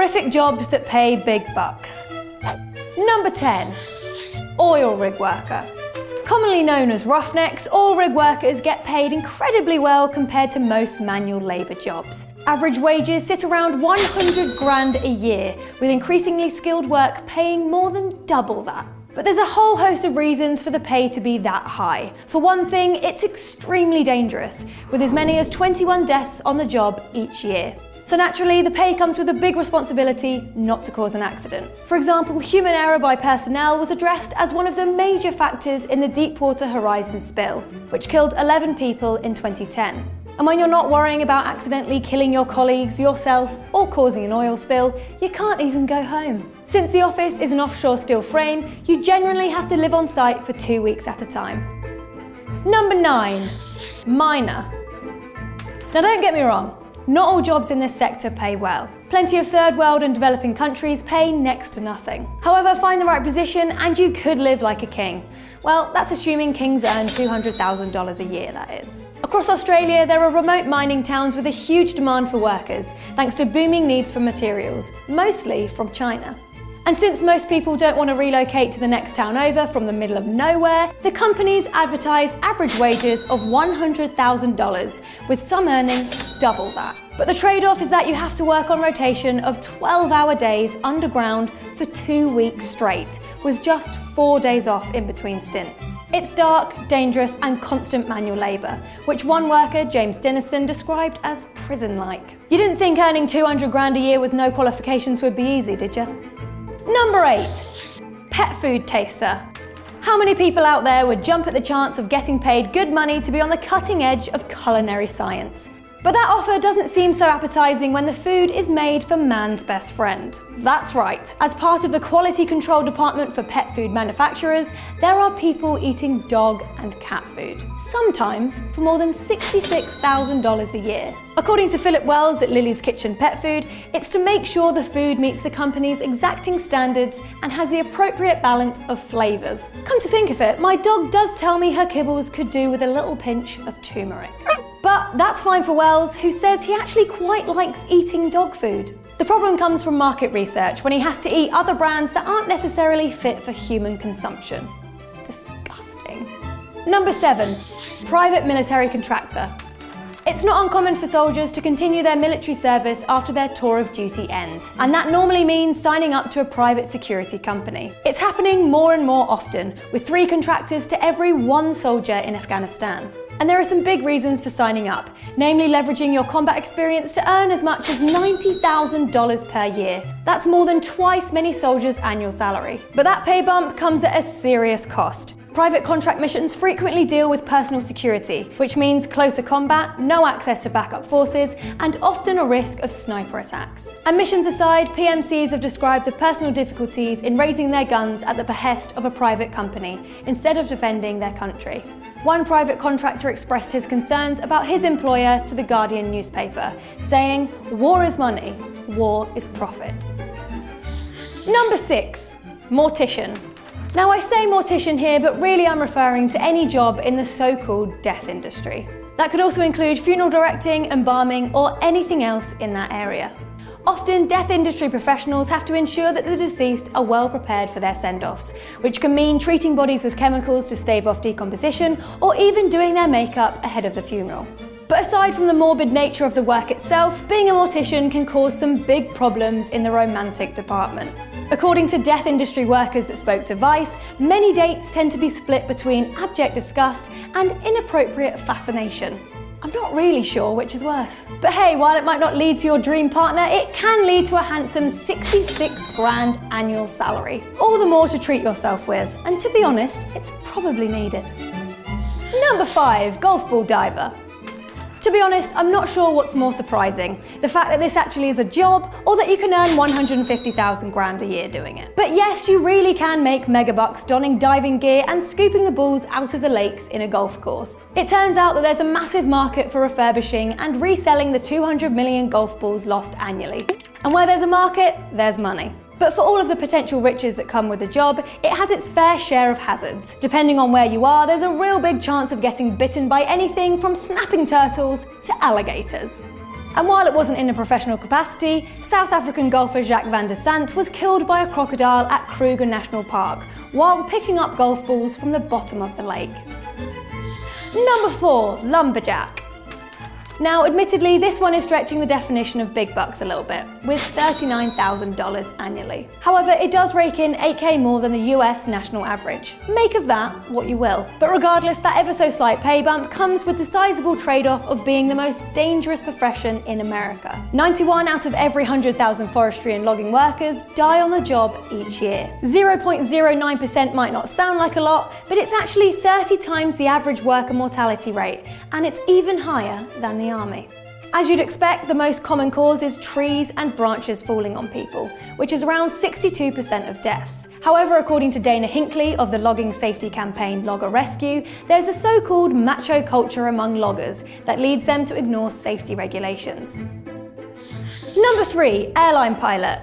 Horrific jobs that pay big bucks. Number 10. Oil rig worker. Commonly known as roughnecks, oil rig workers get paid incredibly well compared to most manual labour jobs. Average wages sit around 100 grand a year, with increasingly skilled work paying more than double that. But there's a whole host of reasons for the pay to be that high. For one thing, it's extremely dangerous, with as many as 21 deaths on the job each year. So naturally, the pay comes with a big responsibility not to cause an accident. For example, human error by personnel was addressed as one of the major factors in the Deepwater Horizon spill, which killed 11 people in 2010. And when you're not worrying about accidentally killing your colleagues, yourself, or causing an oil spill, you can't even go home. Since the office is an offshore steel frame, you generally have to live on site for 2 weeks at a time. Number 9. Miner. Now don't get me wrong, not all jobs in this sector pay well. Plenty of third world and developing countries pay next to nothing. However, find the right position and you could live like a king. Well, that's assuming kings earn $200,000 a year, that is. Across Australia, there are remote mining towns with a huge demand for workers, thanks to booming needs for materials, mostly from China. And since most people don't want to relocate to the next town over from the middle of nowhere, the companies advertise average wages of $100,000, with some earning double that. But the trade-off is that you have to work on rotation of 12-hour days underground for 2 weeks straight, with just 4 days off in between stints. It's dark, dangerous, and constant manual labour, which one worker, James Dennison, described as prison-like. You didn't think earning 200 grand a year with no qualifications would be easy, did you? Number 8. Pet food taster. How many people out there would jump at the chance of getting paid good money to be on the cutting edge of culinary science? But that offer doesn't seem so appetizing when the food is made for man's best friend. That's right. As part of the quality control department for pet food manufacturers, there are people eating dog and cat food, sometimes for more than $66,000 a year. According to Philip Wells at Lily's Kitchen Pet Food, it's to make sure the food meets the company's exacting standards and has the appropriate balance of flavours. Come to think of it, my dog does tell me her kibbles could do with a little pinch of turmeric. But that's fine for Wells, who says he actually quite likes eating dog food. The problem comes from market research, when he has to eat other brands that aren't necessarily fit for human consumption. Disgusting. Number 7. Private military contractor. It's not uncommon for soldiers to continue their military service after their tour of duty ends, and that normally means signing up to a private security company. It's happening more and more often, with 3 contractors to every 1 soldier in Afghanistan. And there are some big reasons for signing up, namely leveraging your combat experience to earn as much as $90,000 per year. That's more than twice many soldiers' annual salary. But that pay bump comes at a serious cost. Private contract missions frequently deal with personal security, which means closer combat, no access to backup forces, and often a risk of sniper attacks. And missions aside, PMCs have described the personal difficulties in raising their guns at the behest of a private company, instead of defending their country. One private contractor expressed his concerns about his employer to The Guardian newspaper, saying, "War is money, war is profit." Number 6. Mortician. Now I say mortician here, but really I'm referring to any job in the so-called death industry. That could also include funeral directing, embalming, or anything else in that area. Often, death industry professionals have to ensure that the deceased are well prepared for their send-offs, which can mean treating bodies with chemicals to stave off decomposition, or even doing their makeup ahead of the funeral. But aside from the morbid nature of the work itself, being a mortician can cause some big problems in the romantic department. According to death industry workers that spoke to Vice, many dates tend to be split between abject disgust and inappropriate fascination. I'm not really sure which is worse. But hey, while it might not lead to your dream partner, it can lead to a handsome 66 grand annual salary. All the more to treat yourself with, and to be honest, it's probably needed. Number 5, golf ball diver. To be honest, I'm not sure what's more surprising, the fact that this actually is a job, or that you can earn 150,000 grand a year doing it. But yes, you really can make mega bucks donning diving gear and scooping the balls out of the lakes in a golf course. It turns out that there's a massive market for refurbishing and reselling the 200 million golf balls lost annually. And where there's a market, there's money. But for all of the potential riches that come with the job, it has its fair share of hazards. Depending on where you are, there's a real big chance of getting bitten by anything from snapping turtles to alligators. And while it wasn't in a professional capacity, South African golfer Jacques van der Sant was killed by a crocodile at Kruger National Park while picking up golf balls from the bottom of the lake. Number 4, lumberjack. Now, admittedly, this one is stretching the definition of big bucks a little bit, with $39,000 annually. However, it does rake in $8K more than the US national average. Make of that what you will. But regardless, that ever so slight pay bump comes with the sizable trade-off of being the most dangerous profession in America. 91 out of every 100,000 forestry and logging workers die on the job each year. 0.09% might not sound like a lot, but it's actually 30 times the average worker mortality rate, and it's even higher than the army. As you'd expect, the most common cause is trees and branches falling on people, which is around 62% of deaths. However, according to Dana Hinckley of the logging safety campaign Logger Rescue, there's a so-called macho culture among loggers that leads them to ignore safety regulations. Number 3, airline pilot.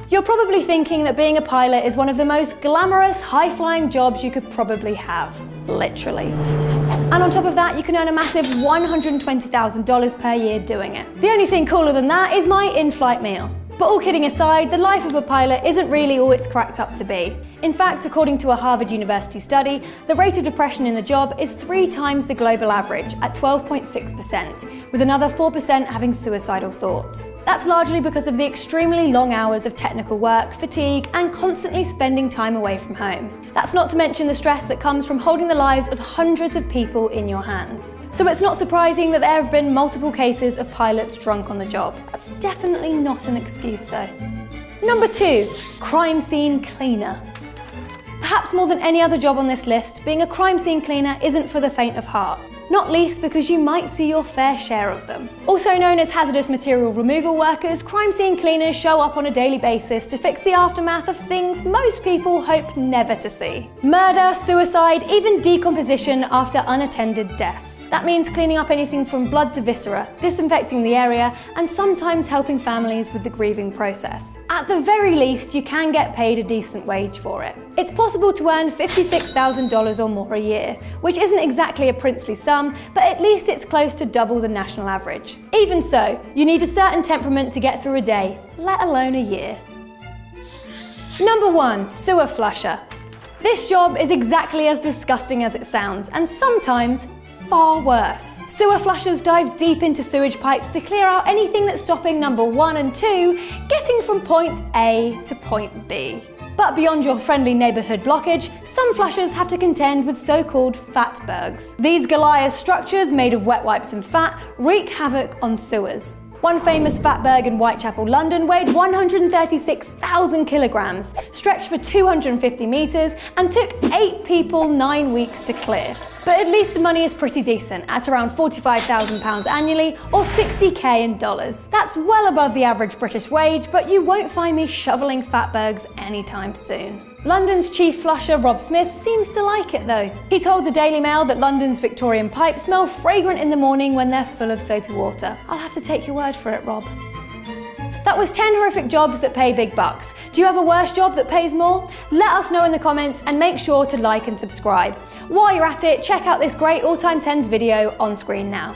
You're probably thinking that being a pilot is one of the most glamorous, high-flying jobs you could probably have. Literally. And on top of that, you can earn a massive $120,000 per year doing it. The only thing cooler than that is my in-flight meal. But all kidding aside, the life of a pilot isn't really all it's cracked up to be. In fact, according to a Harvard University study, the rate of depression in the job is 3 times the global average at 12.6%, with another 4% having suicidal thoughts. That's largely because of the extremely long hours of technical work, fatigue, and constantly spending time away from home. That's not to mention the stress that comes from holding the lives of hundreds of people in your hands. So it's not surprising that there have been multiple cases of pilots drunk on the job. That's definitely not an excuse though. Number 2, crime scene cleaner. Perhaps more than any other job on this list, being a crime scene cleaner isn't for the faint of heart. Not least because you might see your fair share of them. Also known as hazardous material removal workers, crime scene cleaners show up on a daily basis to fix the aftermath of things most people hope never to see. Murder, suicide, even decomposition after unattended deaths. That means cleaning up anything from blood to viscera, disinfecting the area, and sometimes helping families with the grieving process. At the very least, you can get paid a decent wage for it. It's possible to earn $56,000 or more a year, which isn't exactly a princely sum, but at least it's close to double the national average. Even so, you need a certain temperament to get through a day, let alone a year. Number 1, sewer flusher. This job is exactly as disgusting as it sounds, and sometimes far worse. Sewer flushers dive deep into sewage pipes to clear out anything that's stopping number 1 and 2 getting from point A to point B. But beyond your friendly neighbourhood blockage, some flushers have to contend with so-called fatbergs. These Goliath structures made of wet wipes and fat wreak havoc on sewers. One famous fatberg in Whitechapel, London weighed 136,000 kilograms, stretched for 250 metres and took 8 people 9 weeks to clear. But at least the money is pretty decent, at around £45,000 annually or 60k in dollars. That's well above the average British wage, but you won't find me shoveling fatbergs anytime soon. London's chief flusher, Rob Smith, seems to like it though. He told the Daily Mail that London's Victorian pipes smell fragrant in the morning when they're full of soapy water. I'll have to take your word for it, Rob. That was 10 horrific jobs that pay big bucks. Do you have a worse job that pays more? Let us know in the comments and make sure to like and subscribe. While you're at it, check out this great All Time 10s video on screen now.